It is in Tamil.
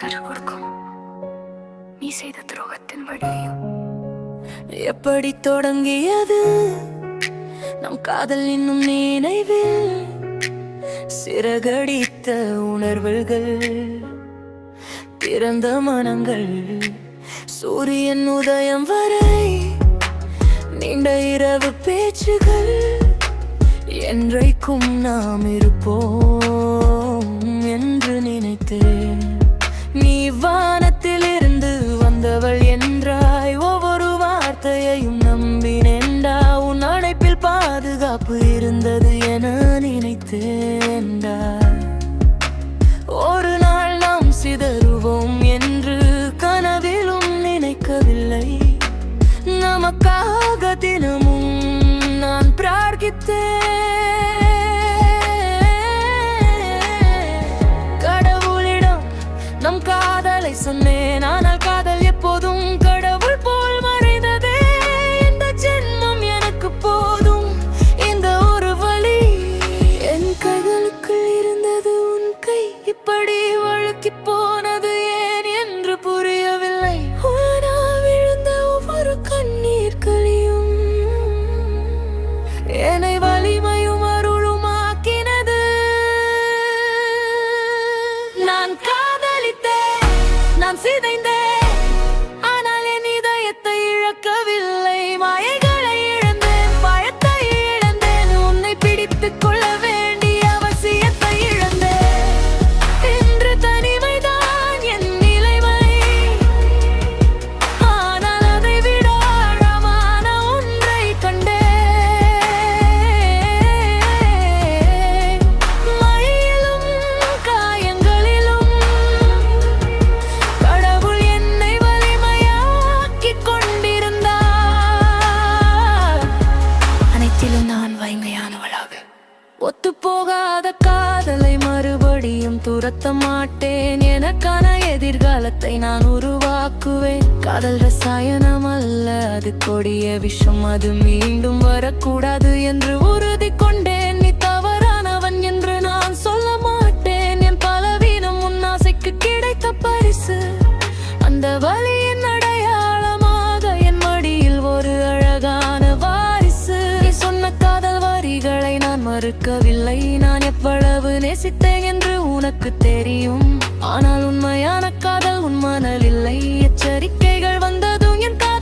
கற்றுக் கொடுக்கும் நீ செய்த துரோகத்தின் வழியையும். எப்படி தொடங்கியது நம் காதல் இன்னும் நினைவில் சிறகடித்த உணர்வுகள், திறந்த மனங்கள், சூரியன் உதயம் வரை நீண்ட இரவு பேச்சுகள். என்றைக்கும் நாம் இருப்போம் என்று நினைத்தேன். நீ வானத்திலிருந்து வந்தவள் என்றாய், ஒவ்வொரு வார்த்தையையும் நம்பினேன்டா. உன் அழைப்பில் பாதுகாப்பு இருந்தது என நினைத்தேன்டா. ஒரு நாள் நாம் சிதறுவோம் என்று கனவிலும் நினைக்கவில்லை. நமக்காக தினமும் நான் பிரார்த்தித்தேன். கடவுளிடம் நம் காதலை சொன்னேன், ஆனால் காதல் எப்போதும் கடவுள் போல் மறைந்ததே. இந்த ஜென்மம் எனக்கு போதும், இந்த ஒரு வழி. என் கைகளுக்குள் இருந்தது உன் கை, இப்படி வழுக்கி போனது ஏன் என்று புரியவில்லை. விழுந்த ஒவ்வொரு கண்ணீர் கலியும் என்னை வலிமையும் அருளுமாக்கினது. நான் காதலித்தேன், நான் சிதைந்தேன், ஆனால் என் இதயத்தை இழக்கவில்லை. மாயைகளை இழந்தேன், பயத்தை இழந்தேன், உன்னை பிடித்துக் கொள்ள வேண்டிய அவசியத்தை இழந்தேன். இன்று தனிமைதான் என் நிலைமை, ஆனால் அதை விட ஆழமான ஒன்றை கண்டேன். மழையிலும் காயங்களிலும் கடவுள் என்னை வலிமையாக்கிக் கொண்டிருந்தார். அனைத்திலும் நான் வலிமையானவளாக. ஒத்துப்போகாத காதலை மறுபடியும் துரத்த மாட்டேன். எனக்கான எதிர்காலத்தை நான் உருவாக்குவேன். காதல் ரசாயனம் அல்ல, அது கொடிய விஷம், அது மீண்டும் வரக்கூடாது என்று உறுதி கொண்டேன். நீ தவறானவன் என்று நான் சொல்ல மாட்டேன். என் பலவீனம் உன் ஆசைக்கு கிடைத்த பரிசு. அந்த வலியின் அடையாளமாக என் மடியில் ஒரு அழகான வாரிசு. நீ சொன்ன காதல் வரிகளை நான் மறுக்கவில்லை. நான் எவ்வளவு நேசித்தேன் என்று உனக்கு தெரியும், ஆனால் உண்மையான காதல் உன் மனதில் இல்லை. எச்சரிக்கைகள் வந்ததும் என் காதல்